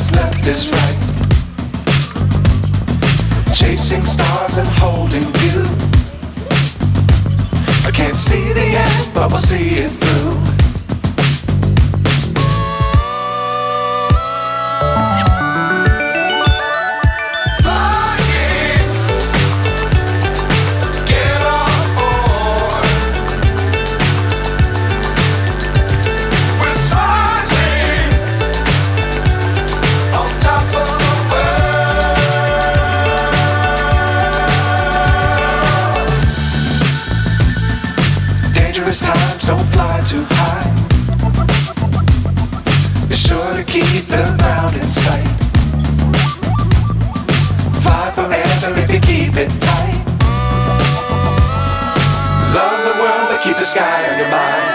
is left is right. Chasing stars and holding you. I can't see the end, but we'll see it through. Times don't fly too high. Be sure to keep the ground in sight. Fly forever if you keep it tight. Love the world but keep the sky on your mind.